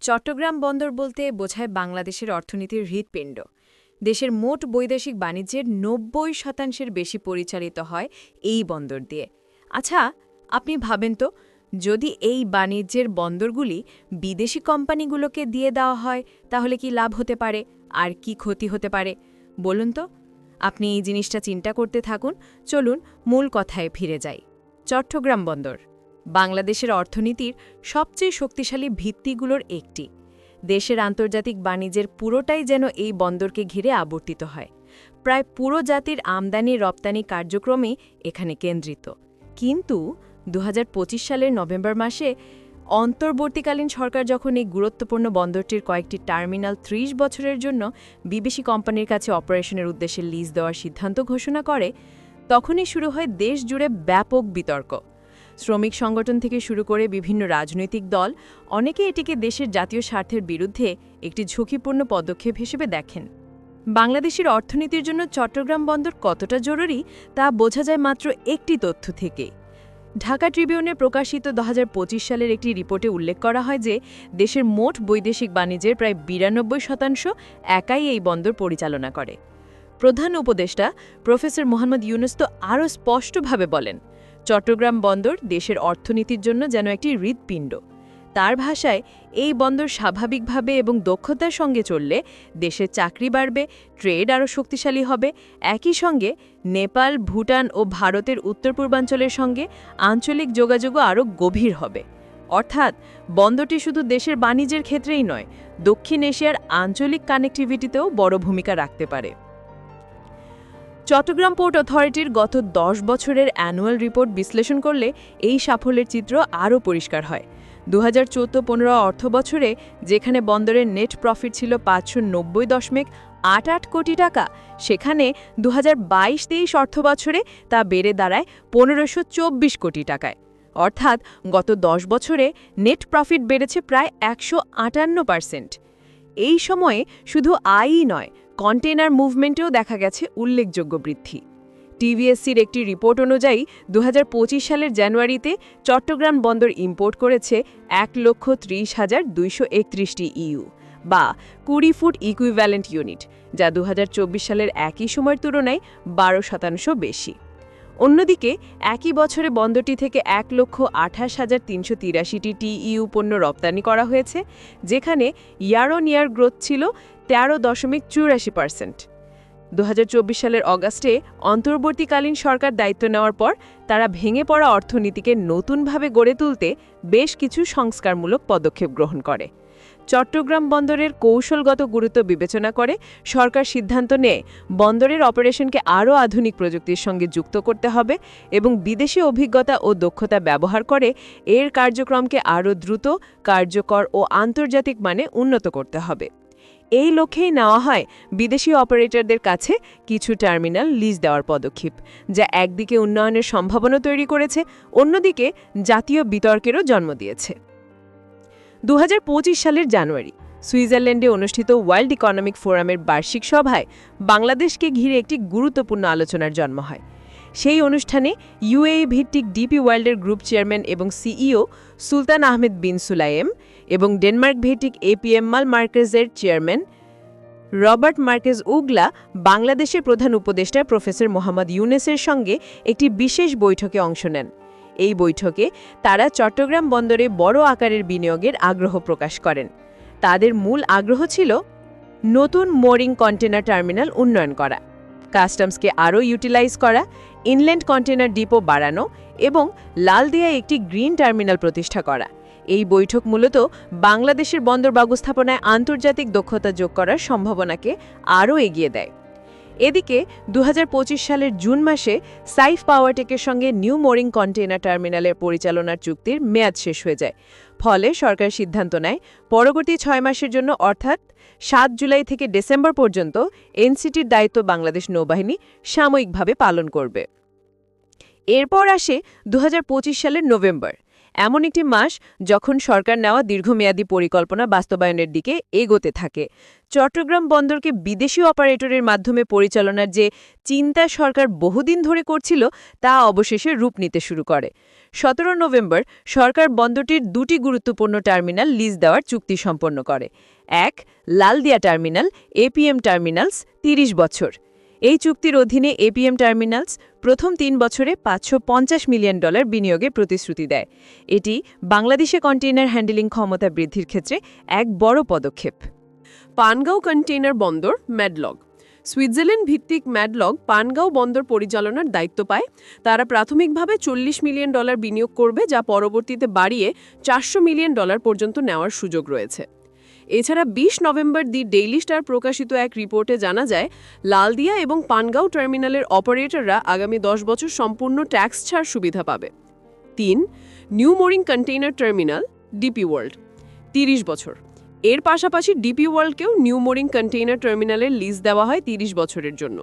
চট্টগ্রাম বন্দর বলতে বোঝায় বাংলাদেশের অর্থনীতির হৃৎপিণ্ড। দেশের মোট বৈদেশিক বাণিজ্যের ৯০% বেশি পরিচালিত হয় এই বন্দর দিয়ে। আচ্ছা, আপনি ভাবেন তো, যদি এই বাণিজ্যের বন্দরগুলি বিদেশি কোম্পানিগুলোকে দিয়ে দেওয়া হয় তাহলে কি লাভ হতে পারে আর কি ক্ষতি হতে পারে বলুন তো। আপনি এই জিনিসটা চিন্তা করতে থাকুন। চলুন মূল কথায় ফিরে যাই। চট্টগ্রাম বন্দর বাংলাদেশের অর্থনীতির সবচেয়ে শক্তিশালী ভিত্তিগুলোর একটি। দেশের আন্তর্জাতিক বাণিজ্যের পুরোটাই যেন এই বন্দরকে ঘিরে আবর্তিত হয়। প্রায় পুরো জাতির আমদানি রপ্তানি কার্যক্রমে এখানে কেন্দ্রিত। কিন্তু ২০২৫ সালের নভেম্বর মাসে অন্তর্বর্তীকালীন সরকার যখন এই গুরুত্বপূর্ণ বন্দরটির কয়েকটি টার্মিনাল ৩০ বছরের জন্য বিদেশি কোম্পানির কাছে অপারেশনের উদ্দেশ্যে লিজ দেওয়ার সিদ্ধান্ত ঘোষণা করে, তখনই শুরু হয় দেশ জুড়ে ব্যাপক বিতর্ক। শ্রমিক সংগঠন থেকে শুরু করে বিভিন্ন রাজনৈতিক দল অনেকে এটিকে দেশের জাতীয় স্বার্থের বিরুদ্ধে একটি ঝুঁকিপূর্ণ পদক্ষেপ হিসেবে দেখেন। বাংলাদেশের অর্থনীতির জন্য চট্টগ্রাম বন্দর কতটা জরুরি তা বোঝা যায় মাত্র একটি তথ্য থেকে। ঢাকা ট্রিবিউনে প্রকাশিত ২০২৫ সালের একটি রিপোর্টে উল্লেখ করা হয় যে দেশের মোট বৈদেশিক বাণিজ্যের প্রায় ৯২% একাই এই বন্দর পরিচালনা করে। প্রধান উপদেষ্টা প্রফেসর মোহাম্মদ ইউনুস তো আরও স্পষ্টভাবে বলেন, চট্টগ্রাম বন্দর দেশের অর্থনীতির জন্য যেন একটি হৃৎপিণ্ড। তার ভাষায়, এই বন্দর স্বাভাবিকভাবে এবং দক্ষতার সঙ্গে চললে দেশের চাকরি বাড়বে, ট্রেড আরও শক্তিশালী হবে, একই সঙ্গে নেপাল, ভুটান ও ভারতের উত্তর পূর্বাঞ্চলের সঙ্গে আঞ্চলিক যোগাযোগও আরও গভীর হবে। অর্থাৎ বন্দরটি শুধু দেশের বাণিজ্যের ক্ষেত্রেই নয়, দক্ষিণ এশিয়ার আঞ্চলিক কানেক্টিভিটিতেও বড় ভূমিকা রাখতে পারে। চট্টগ্রাম পোর্ট অথরিটির গত ১০ বছরের অ্যানুয়াল রিপোর্ট বিশ্লেষণ করলে এই সাফল্যের চিত্র আরও পরিষ্কার হয়। ২০১৪-১৫ অর্থবছরে যেখানে বন্দরের নেট প্রফিট ছিল ৫৯০.৮৮ কোটি টাকা, সেখানে ২০২২-২৩ অর্থবছরে তা বেড়ে দাঁড়ায় ১৫২৪ কোটি টাকায়। অর্থাৎ গত ১০ বছরে নেট প্রফিট বেড়েছে প্রায় ১৫৮%। এই সময়ে শুধু আয়ই নয়, কন্টেইনার মুভমেন্টেও দেখা গেছে উল্লেখযোগ্য বৃদ্ধি। টিভিএসসির একটি রিপোর্ট অনুযায়ী ২০২৫ সালের জানুয়ারিতে চট্টগ্রাম বন্দর ইম্পোর্ট করেছে ১,৩০,২৩১টি ইউ বা ২০ ফুট ইকুইভ্যালেন্ট ইউনিট, যা ২০২৪ সালের একই সময়ের তুলনায় ১২% বেশি। অন্যদিকে একই বছরে বন্দরটি থেকে ১,২৮,৩৮৩টি টিইউ পণ্য রপ্তানি করা হয়েছে, যেখানে ইয়ার অন ইয়ার গ্রোথ ছিল ১৩.৮৪%। ২০২৪ সালের অগাস্টে অন্তর্বর্তীকালীন সরকার দায়িত্ব নেওয়ার পর তারা ভেঙে পড়া অর্থনীতিকে নতুনভাবে গড়ে তুলতে বেশ কিছু সংস্কারমূলক পদক্ষেপ গ্রহণ করে। চট্টগ্রাম বন্দরের কৌশলগত গুরুত্ব বিবেচনা করে সরকার সিদ্ধান্ত নেয় বন্দরের অপারেশনকে আরও আধুনিক প্রযুক্তির সঙ্গে যুক্ত করতে হবে এবং বিদেশি অভিজ্ঞতা ও দক্ষতা ব্যবহার করে এর কার্যক্রমকে আরও দ্রুত, কার্যকর ও আন্তর্জাতিক মানে উন্নত করতে হবে। এই লক্ষ্যেই নেওয়া হয় বিদেশি অপারেটরদের কাছে কিছু টার্মিনাল লিজ দেওয়ার পদক্ষেপ, যা একদিকে উন্নয়নের সম্ভাবনা তৈরি করেছে, অন্যদিকে জাতীয় বিতর্কেরও জন্ম দিয়েছে। ২০২৫ সালের জানুয়ারি সুইজারল্যান্ডে অনুষ্ঠিত ওয়ার্ল্ড ইকোনমিক ফোরামের বার্ষিক সভায় বাংলাদেশকে ঘিরে একটি গুরুত্বপূর্ণ আলোচনার জন্ম হয়। সেই অনুষ্ঠানে ইউএই ভিত্তিক ডিপি ওয়ার্ল্ডের গ্রুপ চেয়ারম্যান এবং সিইও সুলতান আহমেদ বিন সুলাইম এবং ডেনমার্ক ভিত্তিক এপিএমএল মার্কেজের চেয়ারম্যান রবার্ট মার্কেজ উগলা বাংলাদেশের প্রধান উপদেষ্টা প্রফেসর মোহাম্মদ ইউনুসের সঙ্গে একটি বিশেষ বৈঠকে অংশ নেন। এই বৈঠকে তারা চট্টগ্রাম বন্দরে বড় আকারের বিনিয়োগের আগ্রহ প্রকাশ করেন। তাদের মূল আগ্রহ ছিল নতুন মোরিং কন্টেনার টার্মিনাল উন্নয়ন করা, কাস্টমসকে আরও ইউটিলাইজ করা, ইনল্যান্ড কন্টেনার ডিপো বাড়ানো এবং লালদিয়ায় একটি গ্রিন টার্মিনাল প্রতিষ্ঠা করা। এই বৈঠক মূলত বাংলাদেশের বন্দর ব্যবস্থাপনায় আন্তর্জাতিক দক্ষতা যোগ করার সম্ভাবনাকে আরও এগিয়ে দেয়। এদিকে ২০২৫ সালের জুন মাসে সাইফ পাওয়ারটেকের সঙ্গে নিউ মোরিং কন্টেইনার টার্মিনালের পরিচালনার চুক্তির মেয়াদ শেষ হয়ে যায়। ফলে সরকার সিদ্ধান্ত নেয় পরবর্তী ৬ মাসের জন্য, অর্থাৎ ৭ জুলাই থেকে ডিসেম্বর পর্যন্ত এনসিটির দায়িত্ব বাংলাদেশ নৌবাহিনী সাময়িকভাবে পালন করবে। এরপর আসে ২০২৫ সালের নভেম্বর। এমন একটি মাস যখন সরকার নেওয়া দীর্ঘমেয়াদী পরিকল্পনা বাস্তবায়নের দিকে এগোতে থাকে। চট্টগ্রাম বন্দরকে বিদেশি অপারেটরের মাধ্যমে পরিচালনার যে চিন্তা সরকার বহুদিন ধরে করছিল তা অবশেষে রূপ নিতে শুরু করে। 17 নভেম্বর সরকার বন্দরটির দুটি গুরুত্বপূর্ণ টার্মিনাল লিজ দেওয়ার চুক্তি সম্পন্ন করে। এক, লালদিয়া টার্মিনাল, এপিএম টার্মিনালস, 30 বছর। এই চুক্তির অধীনে এপিএম টার্মিনালস প্রথম 3 বছরে $550 মিলিয়ন বিনিয়োগে প্রতিশ্রুতি দেয়। এটি বাংলাদেশে কন্টেইনার হ্যান্ডলিং ক্ষমতা বৃদ্ধির ক্ষেত্রে এক বড় পদক্ষেপ। পানগাঁও কন্টেইনার বন্দর ম্যাডলগ। সুইজারল্যান্ড ভিত্তিক ম্যাডলগ পানগাঁও বন্দর পরিচালনার দায়িত্ব পায়। তারা প্রাথমিকভাবে $40 মিলিয়ন বিনিয়োগ করবে, যা পরবর্তীতে বাড়িয়ে $400 মিলিয়ন পর্যন্ত নেওয়ার সুযোগ রয়েছে। এছাড়া 20 নভেম্বর দি ডেইলি স্টার প্রকাশিত এক রিপোর্টে জানা যায়, লালদিয়া এবং পানগাঁও টার্মিনালের অপারেটররা আগামী 10 বছর সম্পূর্ণ ট্যাক্স ছাড় সুবিধা পাবে। 3, new mooring container terminal, DP world, 30 বছর। এর পাশাপাশি ডিপি ওয়ার্ল্ডকেও নিউ মোরিং কন্টেইনার টার্মিনালের লিজ দেওয়া হয় 30 বছরের জন্য।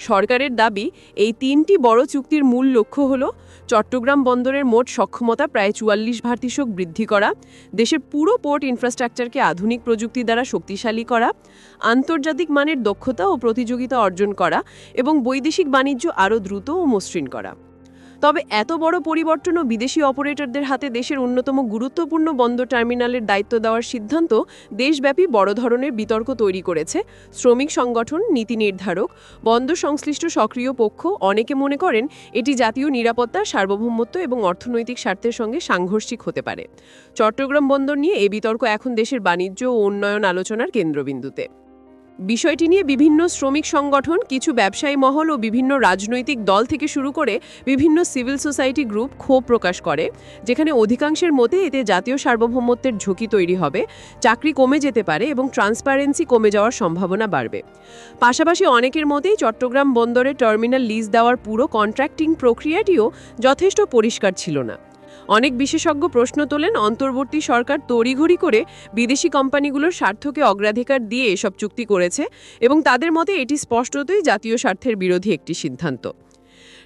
সরকারের দাবি, এই 3টি বড় চুক্তির মূল লক্ষ্য হল চট্টগ্রাম বন্দরের মোট সক্ষমতা প্রায় 44% বৃদ্ধি করা, দেশের পুরো পোর্ট ইনফ্রাস্ট্রাকচারকে আধুনিক প্রযুক্তি দ্বারা শক্তিশালী করা, আন্তর্জাতিক মানের দক্ষতা ও প্রতিযোগিতা অর্জন করা এবং বৈদেশিক বাণিজ্য আরও দ্রুত ও মসৃণ করা। তবে এত বড় পরিবর্তন ও বিদেশি অপারেটরদের হাতে দেশের অন্যতম গুরুত্বপূর্ণ বন্দর টার্মিনালের দায়িত্ব দেওয়ার সিদ্ধান্ত দেশব্যাপী বড় ধরনের বিতর্ক তৈরি করেছে। শ্রমিক সংগঠন, নীতি নির্ধারক, বন্দর সংশ্লিষ্ট সক্রিয় পক্ষ অনেকে মনে করেন এটি জাতীয় নিরাপত্তা, সার্বভৌমত্ব এবং অর্থনৈতিক স্বার্থের সঙ্গে সাংঘর্ষিক হতে পারে। চট্টগ্রাম বন্দর নিয়ে এই বিতর্ক এখন দেশের বাণিজ্য ও উন্নয়ন আলোচনার কেন্দ্রবিন্দুতে। বিষয়টি নিয়ে বিভিন্ন শ্রমিক সংগঠন, কিছু ব্যবসায়ী মহল ও বিভিন্ন রাজনৈতিক দল থেকে শুরু করে বিভিন্ন সিভিল সোসাইটি গ্রুপ ক্ষোভ প্রকাশ করে, যেখানে অধিকাংশের মতে এতে জাতীয় সার্বভৌমত্বের ঝুঁকি তৈরি হবে, চাকরি কমে যেতে পারে এবং ট্রান্সপারেন্সি কমে যাওয়ার সম্ভাবনা বাড়বে। পাশাপাশি অনেকের মতেই চট্টগ্রাম বন্দরে টার্মিনাল লিজ দেওয়ার পুরো কন্ট্রাক্টিং প্রক্রিয়াটিও যথেষ্ট পরিষ্কার ছিল না। অনেক বিশেষজ্ঞ প্রশ্ন তোলেন, অন্তর্বর্তী সরকার তড়িঘড়ি করে বিদেশি কোম্পানিগুলোর স্বার্থকে অগ্রাধিকার দিয়ে এসব চুক্তি করেছে এবং তাদের মতে এটি স্পষ্টতই জাতীয় স্বার্থের বিরোধী একটি সিদ্ধান্ত।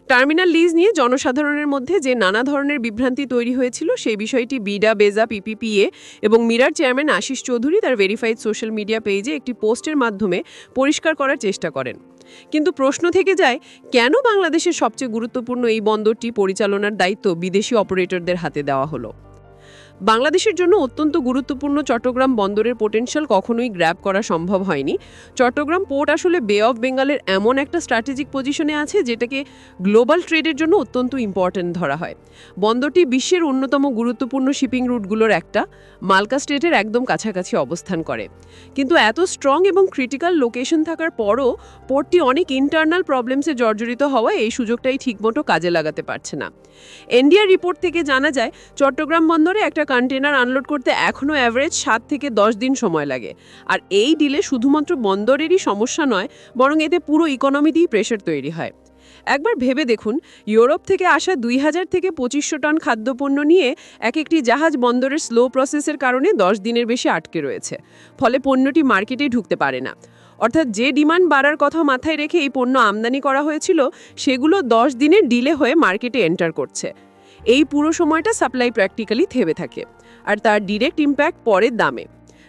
টার্মিনাল লিজ নিয়ে জনসাধারণের মধ্যে যে নানা ধরনের বিভ্রান্তি তৈরি হয়েছিল, সেই বিষয়টি বিডা, বেজা, পিপিপিএ এবং মিরার চেয়ারম্যান আশিস চৌধুরী তার ভেরিফাইড সোশ্যাল মিডিয়া পেজে একটি পোস্টের মাধ্যমে পরিষ্কার করার চেষ্টা করেন। কিন্তু প্রশ্ন থেকে যায়, কেন বাংলাদেশের সবচেয়ে গুরুত্বপূর্ণ এই বন্দরটি পরিচালনার দায়িত্ব বিদেশি অপারেটরদের হাতে দেওয়া হলো? বাংলাদেশের জন্য অত্যন্ত গুরুত্বপূর্ণ চট্টগ্রাম বন্দরের পোটেনশিয়াল কখনোই গ্র্যাব করা সম্ভব হয়নি। চট্টগ্রাম পোর্ট আসলে বে অফ বেঙ্গলের এমন একটা স্ট্র্যাটেজিক পজিশনে আছে যেটাকে গ্লোবাল ট্রেডের জন্য অত্যন্ত ইম্পর্ট্যান্ট ধরা হয়। বন্দরটি বিশ্বের অন্যতম গুরুত্বপূর্ণ শিপিং রুটগুলোর একটা, মালকা স্টেটের একদম কাছাকাছি অবস্থান করে। কিন্তু এত স্ট্রং এবং ক্রিটিক্যাল লোকেশন থাকার পরও পোর্টটি অনেক ইন্টারনাল প্রবলেমসে জর্জরিত হওয়ায় এই সুযোগটাই ঠিকমতো কাজে লাগাতে পারছে না। এনডিআর রিপোর্ট থেকে জানা যায়, চট্টগ্রাম বন্দরে একটা কন্টেনার আনলোড করতে এখনও অ্যাভারেজ 7 থেকে 10 দিন সময় লাগে। আর এই ডিলে শুধুমাত্র বন্দরেরই সমস্যা নয়, বরং এতে পুরো ইকোনমিতেই প্রেশার তৈরি হয়। একবার ভেবে দেখুন, ইউরোপ থেকে আসা 2000 থেকে 2500 টন খাদ্যপণ্য নিয়ে এক একটি জাহাজ বন্দরের স্লো প্রসেসের কারণে 10 দিনের বেশি আটকে রয়েছে। ফলে পণ্যটি মার্কেটে ঢুকতে পারে না। অর্থাৎ যে ডিমান্ড বাড়ার কথা মাথায় রেখে এই পণ্য আমদানি করা হয়েছিল, সেগুলো 10 দিনের ডিলে হয়ে মার্কেটে এন্টার করছে। এই পুরো সময়টা সাপ্লাই প্র্যাকটিক্যালি থেমে থাকে। আর তার ডিরেক্ট ইম্প্যাক্ট পরের দামে,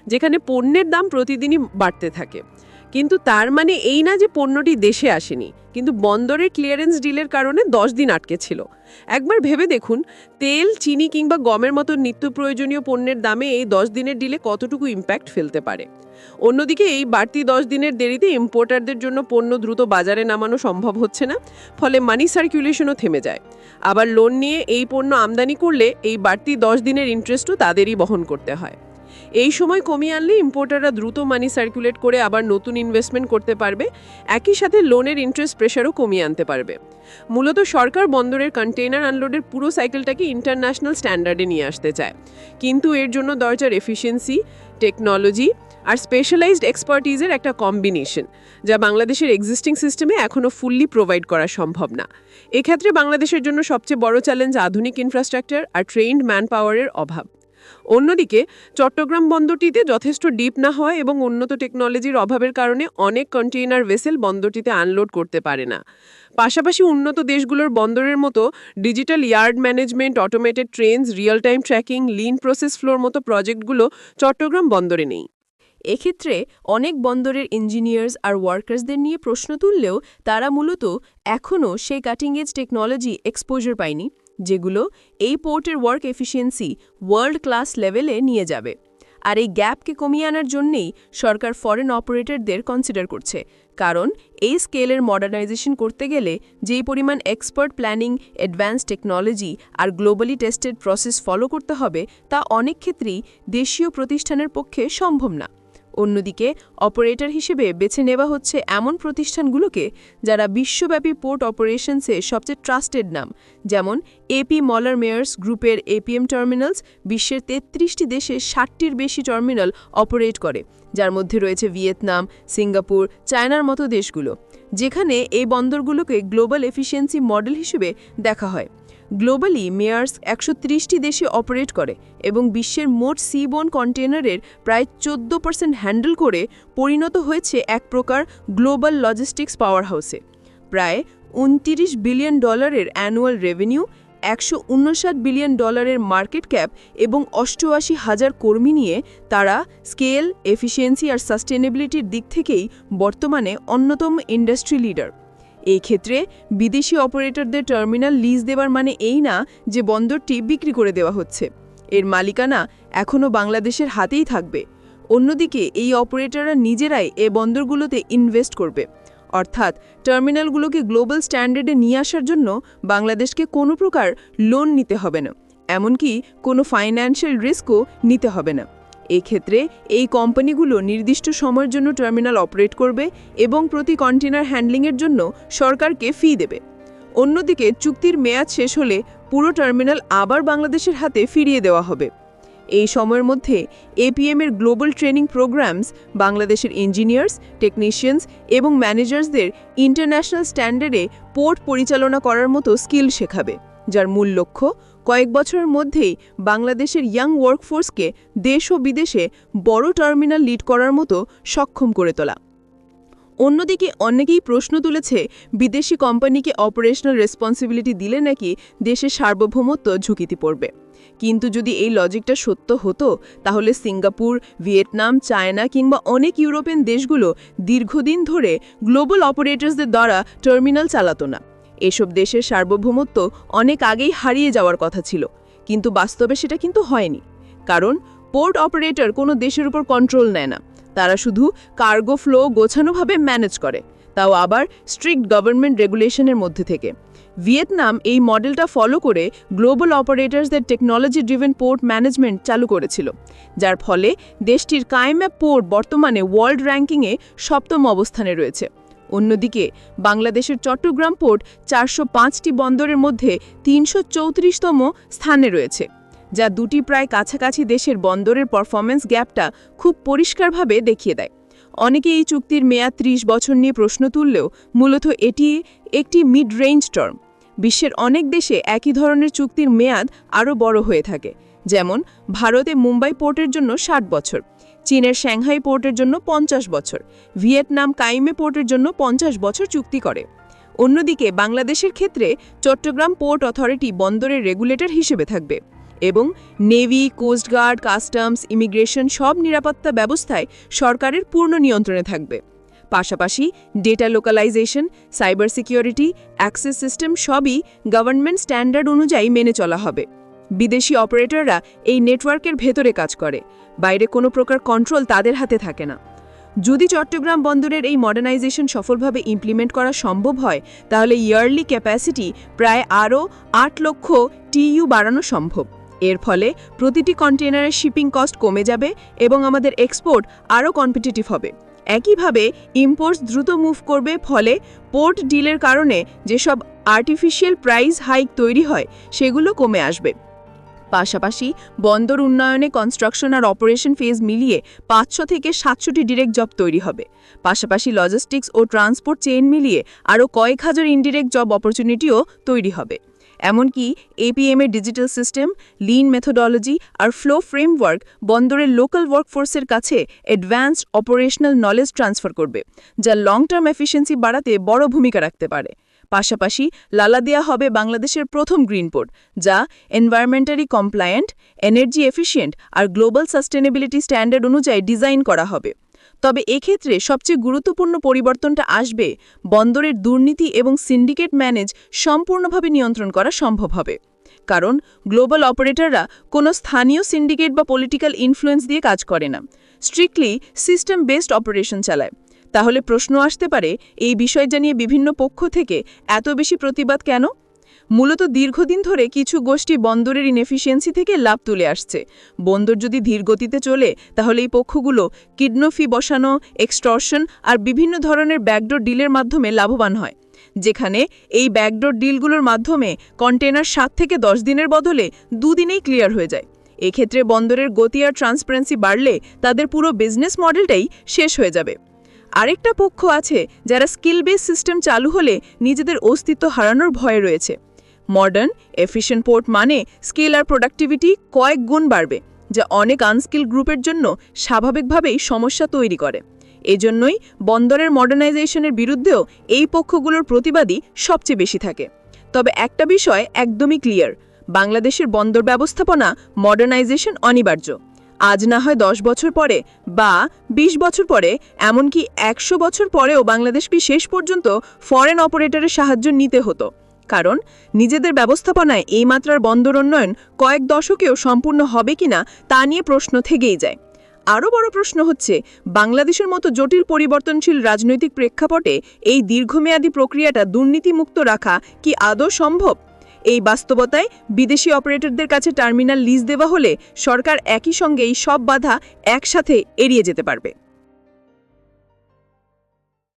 যেখানে পণ্যের দাম প্রতিদিনই বাড়তে থাকে। কিন্তু তার মানে এই না যে পণ্যটি দেশে আসেনি, কিন্তু বন্দরের ক্লিয়ারেন্স ডিলের কারণে 10 দিন আটকে ছিল। একবার ভেবে দেখুন, তেল, চিনি কিংবা গমের মতো নিত্য প্রয়োজনীয় পণ্যের দামে এই 10 দিনের ডিলে কতটুকু ইম্প্যাক্ট ফেলতে পারে। অন্যদিকে এই বাড়তি 10 দিনের দেরিতে ইম্পোর্টারদের জন্য পণ্য দ্রুত বাজারে নামানো সম্ভব হচ্ছে না, ফলে মানি সার্কুলেশনও থেমে যায়। আবার লোন নিয়ে এই পণ্য আমদানি করলে এই বাড়তি 10 দিনের ইন্টারেস্টও তাদেরই বহন করতে হয়। এই সময় কমিয়ে আনলে ইম্পোর্টাররা দ্রুত মানি সার্কুলেট করে আবার নতুন ইনভেস্টমেন্ট করতে পারবে, একই সাথে লোনের ইন্টারেস্ট প্রেশারও কমিয়ে আনতে পারবে। মূলত সরকার বন্দরের কন্টেইনার আনলোডের পুরো সাইকেলটাকে ইন্টারন্যাশনাল স্ট্যান্ডার্ডে নিয়ে আসতে চায়, কিন্তু এর জন্য দরকার এফিসিয়েন্সি, টেকনোলজি আর স্পেশালাইজড এক্সপার্টিজের একটা কম্বিনেশন, যা বাংলাদেশের এক্সিস্টিং সিস্টেমে এখনও ফুললি প্রোভাইড করা সম্ভব না। এক্ষেত্রে বাংলাদেশের জন্য সবচেয়ে বড় চ্যালেঞ্জ আধুনিক ইনফ্রাস্ট্রাকচার আর ট্রেইনড ম্যান পাওয়ারের অভাব। অন্যদিকে চট্টগ্রাম বন্দরটিতে যথেষ্ট ডিপ না হয় এবং উন্নত টেকনোলজির অভাবের কারণে অনেক কন্টেইনার ভেসেল বন্দরটিতে আনলোড করতে পারে না। পাশাপাশি উন্নত দেশগুলোর বন্দরের মতো digital yard management, automated trains, real time tracking, lean process flow মতো প্রজেক্টগুলো চট্টগ্রাম বন্দরে নেই। এক্ষেত্রে অনেক বন্দরের ইঞ্জিনিয়ার্স আর ওয়ার্কার্সদের নিয়ে প্রশ্ন তুললেও তারা মূলত এখনও সেই কাটিং এজ টেকনোলজি এক্সপোজার পায়নি, যেগুলো এই পোর্টের ওয়ার্ক এফিসিয়েন্সি ওয়ার্ল্ড ক্লাস লেভেলে নিয়ে যাবে। আর এই গ্যাপকে কমিয়ে আনার জন্যেই সরকার ফরেন অপারেটরদের কনসিডার করছে, কারণ এই স্কেলের মডার্নাইজেশন করতে গেলে যেই পরিমাণ এক্সপার্ট প্ল্যানিং, অ্যাডভান্স টেকনোলজি আর গ্লোবালি টেস্টেড প্রসেস ফলো করতে হবে, তা অনেক ক্ষেত্রেই দেশীয় প্রতিষ্ঠানের পক্ষে সম্ভব না। অন্যদিকে অপারেটর হিসেবে বেছে নেওয়া হচ্ছে এমন প্রতিষ্ঠানগুলোকে যারা বিশ্বব্যাপী পোর্ট অপারেশনসে সবচেয়ে ট্রাস্টেড নাম, যেমন এপি মলার মেয়ার্স গ্রুপের এপিএম টার্মিনালস বিশ্বের ৩৩টি দেশে ৬০টির বেশি টার্মিনাল অপারেট করে, যার মধ্যে রয়েছে ভিয়েতনাম, সিঙ্গাপুর, চায়নার মতো দেশগুলো, যেখানে এই বন্দরগুলোকে গ্লোবাল এফিসিয়েন্সি মডেল হিসেবে দেখা হয়। গ্লোবালি মেয়ার্স ১৩০টি দেশে অপারেট করে এবং বিশ্বের মোট সিবোন কন্টেনারের প্রায় ১৪% হ্যান্ডেল করে পরিণত হয়েছে এক প্রকার গ্লোবাল লজিস্টিক্স পাওয়ার হাউসে। প্রায় $২৯ billion annual revenue, $১৫৯ billion market cap এবং ৮৮,০০০ কর্মী নিয়ে তারা স্কেল, এফিসিয়েন্সি আর সাস্টেনেবিলিটির দিক থেকেই বর্তমানে অন্যতম ইন্ডাস্ট্রি লিডার। এই ক্ষেত্রে বিদেশি অপারেটরদের টার্মিনাল লিজ দেওয়ার মানে এই না যে বন্দরটি বিক্রি করে দেওয়া হচ্ছে। এর মালিকানা এখনও বাংলাদেশের হাতেই থাকবে। অন্যদিকে এই অপারেটররা নিজেরাই এ বন্দরগুলোতে ইনভেস্ট করবে, অর্থাৎ টার্মিনালগুলোকে গ্লোবাল স্ট্যান্ডার্ডে নিয়ে আসার জন্য বাংলাদেশকে কোনো প্রকার লোন নিতে হবে না, এমনকি কোনো ফাইন্যান্সিয়াল রিস্কও নিতে হবে না। এক্ষেত্রে এই কোম্পানিগুলো নির্দিষ্ট সময়ের জন্য টার্মিনাল অপারেট করবে এবং প্রতি কন্টেনার হ্যান্ডলিংয়ের জন্য সরকারকে ফি দেবে। অন্যদিকে চুক্তির মেয়াদ শেষ হলে পুরো টার্মিনাল আবার বাংলাদেশের হাতে ফিরিয়ে দেওয়া হবে। এই সময়ের মধ্যে এপিএমের গ্লোবাল ট্রেনিং প্রোগ্রামস বাংলাদেশের ইঞ্জিনিয়ার্স, টেকনিশিয়ানস এবং ম্যানেজার্সদের ইন্টারন্যাশনাল স্ট্যান্ডার্ডে পোর্ট পরিচালনা করার মতো স্কিল শেখাবে, যার মূল লক্ষ্য কয়েক বছরের মধ্যেই বাংলাদেশের ইয়াং ওয়ার্কফোর্সকে দেশ ও বিদেশে বড় টার্মিনাল লিড করার মতো সক্ষম করে তোলা। অন্যদিকে অনেকেই প্রশ্ন তুলেছে, বিদেশি কোম্পানিকে অপারেশনাল রেসপন্সিবিলিটি দিলে নাকি দেশের সার্বভৌমত্ব ঝুঁকিতে পড়বে। কিন্তু যদি এই লজিকটা সত্য হতো, তাহলে সিঙ্গাপুর, ভিয়েতনাম, চায়না কিংবা অনেক ইউরোপিয়ান দেশগুলো দীর্ঘদিন ধরে গ্লোবাল অপারেটরসদের দ্বারা টার্মিনাল চালাতো না। এসব দেশের সার্বভৌমত্ব অনেক আগেই হারিয়ে যাওয়ার কথা ছিল, কিন্তু বাস্তবে সেটা কিন্তু হয়নি। কারণ পোর্ট অপারেটর কোনো দেশের উপর কন্ট্রোল নেয় না, তারা শুধু কার্গো ফ্লো গোছানোভাবে ম্যানেজ করে, তাও আবার স্ট্রিক্ট গভর্নমেন্ট রেগুলেশনের মধ্যে থেকে। ভিয়েতনাম এই মডেলটা ফলো করে গ্লোবাল অপারেটরসদের টেকনোলজি ড্রিভেন পোর্ট ম্যানেজমেন্ট চালু করেছিল, যার ফলে দেশটির কাইম্যাপ পোর্ট বর্তমানে ওয়ার্ল্ড র্যাঙ্কিংয়ে ৭ম অবস্থানে রয়েছে। অন্যদিকে বাংলাদেশের চট্টগ্রাম পোর্ট ৪০৫টি বন্দরের মধ্যে ৩৩৪তম স্থানে রয়েছে, যা দুটি প্রায় কাছাকাছি দেশের বন্দরের পারফরম্যান্স গ্যাপটা খুব পরিষ্কারভাবে দেখিয়ে দেয়। অনেকে এই চুক্তির মেয়াদ ৩০ বছর নিয়ে প্রশ্ন তুললেও মূলত এটি একটি মিড রেঞ্জ টার্ম। বিশ্বের অনেক দেশে একই ধরনের চুক্তির মেয়াদ আরও বড় হয়ে থাকে, যেমন ভারতে মুম্বাই পোর্টের জন্য ৬০ বছর, চীনের সাংহাই পোর্টের জন্য ৫০ বছর, ভিয়েতনাম কাইমে পোর্টের জন্য ৫০ বছর চুক্তি করে। অন্যদিকে বাংলাদেশের ক্ষেত্রে চট্টগ্রাম পোর্ট অথরিটি বন্দরের রেগুলেটর হিসেবে থাকবে এবং নেভি, কোস্টগার্ড, কাস্টমস, ইমিগ্রেশন সব নিরাপত্তা ব্যবস্থায় সরকারের পূর্ণ নিয়ন্ত্রণে থাকবে। পাশাপাশি data localisation, cyber security, access system সবই গভর্নমেন্ট স্ট্যান্ডার্ড অনুযায়ী মেনে চলা হবে। বিদেশি অপারেটররা এই নেটওয়ার্কের ভেতরে কাজ করে, বাইরে কোনো প্রকার কন্ট্রোল তাদের হাতে থাকে না। যদি চট্টগ্রাম বন্দরের এই মডার্নাইজেশন সফলভাবে ইমপ্লিমেন্ট করা সম্ভব হয়, তাহলে ইয়ারলি ক্যাপাসিটি প্রায় আরও ৮ লক্ষ টিইউ বাড়ানো সম্ভব। এর ফলে প্রতিটি কন্টেনারের শিপিং কস্ট কমে যাবে এবং আমাদের এক্সপোর্ট আরও কম্পিটিটিভ হবে। একইভাবে ইম্পোর্টস দ্রুত মুভ করবে, ফলে পোর্ট ডিলের কারণে যেসব আর্টিফিশিয়াল প্রাইস হাইক তৈরি হয় সেগুলো কমে আসবে। পাশাপাশি বন্দর উন্নয়নে কনস্ট্রাকশন আর অপারেশন ফেজ মিলিয়ে ৫০০ থেকে ৭০০টি ডিরেক্ট জব তৈরি হবে। পাশাপাশি লজিস্টিক্স ও ট্রান্সপোর্ট চেইন মিলিয়ে আরও কয়েক হাজার ইনডিরেক্ট জব অপরচুনিটিও তৈরি হবে। এমনকি এপিএম-এর ডিজিটাল সিস্টেম, লিন মেথোডোলজি আর ফ্লো ফ্রেমওয়ার্ক বন্দরের লোকাল ওয়ার্কফোর্সের কাছে অ্যাডভান্সড অপারেশনাল নলেজ ট্রান্সফার করবে, যা লং টার্ম এফিসিয়েন্সি বাড়াতে বড় ভূমিকা রাখতে পারে। পাশাপাশি লালাদিয়া হবে বাংলাদেশের প্রথম গ্রিন পোর্ট, যা এনভায়রনমেন্টালি কমপ্লায়েন্ট, এনার্জি এফিশিয়েন্ট আর গ্লোবাল সাস্টেনেবিলিটি স্ট্যান্ডার্ড অনুযায়ী ডিজাইন করা হবে। তবে এক্ষেত্রে সবচেয়ে গুরুত্বপূর্ণ পরিবর্তনটা আসবে বন্দরের দুর্নীতি এবং সিন্ডিকেট ম্যানেজ সম্পূর্ণভাবে নিয়ন্ত্রণ করা সম্ভব হবে। কারণ গ্লোবাল অপারেটররা কোনো স্থানীয় সিন্ডিকেট বা পলিটিক্যাল ইনফ্লুয়েন্স দিয়ে কাজ করে না, স্ট্রিক্টলি সিস্টেম বেসড অপারেশন চালায়। তাহলে প্রশ্ন আসতে পারে, এই বিষয়টা নিয়ে বিভিন্ন পক্ষ থেকে এত বেশি প্রতিবাদ কেন? মূলত দীর্ঘদিন ধরে কিছু গোষ্ঠী বন্দরের ইনএফিসিয়েন্সি থেকে লাভ তুলে আসছে। বন্দর যদি ধীর গতিতে চলে, তাহলে এই পক্ষগুলো কিডনো ফি বসানো, এক্সটর্শন আর বিভিন্ন ধরনের ব্যাকডোর ডিলের মাধ্যমে লাভবান হয়, যেখানে এই ব্যাকডোর ডিলগুলোর মাধ্যমে কন্টেনার 7 থেকে 10 দিনের বদলে 2 দিনেই ক্লিয়ার হয়ে যায়। এক্ষেত্রে বন্দরের গতি আর ট্রান্সপারেন্সি বাড়লে তাদের পুরো বিজনেস মডেলটাই শেষ হয়ে যাবে। আরেকটা পক্ষ আছে যারা স্কিল বেস সিস্টেম চালু হলে নিজেদের অস্তিত্ব হারানোর ভয়ে রয়েছে। মডার্ন এফিশিয়েন্ট পোর্ট মানে স্কিল আর প্রোডাক্টিভিটি কয়েক গুণ বাড়বে, যা অনেক আনস্কিল গ্রুপের জন্য স্বাভাবিকভাবেই সমস্যা তৈরি করে। এজন্যই বন্দরের মডার্নাইজেশনের বিরুদ্ধেও এই পক্ষগুলোর প্রতিবাদী সবচেয়ে বেশি থাকে। তবে একটা বিষয় একদমই ক্লিয়ার, বাংলাদেশের বন্দর ব্যবস্থাপনা মডার্নাইজেশন অনিবার্য। আজ না হয় 10 বছর পরে বা 20 বছর পরে, এমনকি 100 বছর পরেও বাংলাদেশকে শেষ পর্যন্ত ফরেন অপারেটরের সাহায্য নিতে হতো। কারণ নিজেদের ব্যবস্থাপনায় এই মাত্রার বন্দর উন্নয়ন কয়েক দশকেও সম্পূর্ণ হবে কিনা তা নিয়ে প্রশ্ন থেকেই যায়। আরও বড় প্রশ্ন হচ্ছে, বাংলাদেশের মতো জটিল পরিবর্তনশীল রাজনৈতিক প্রেক্ষাপটে এই দীর্ঘমেয়াদী প্রক্রিয়াটা দুর্নীতিমুক্ত রাখা কি আদৌ সম্ভব? এই বাস্তবতায় বিদেশি অপারেটরদের কাছে টার্মিনাল লিজ দেওয়া হলে সরকার একই সঙ্গে এই সব বাধা একসাথে এড়িয়ে যেতে পারবে।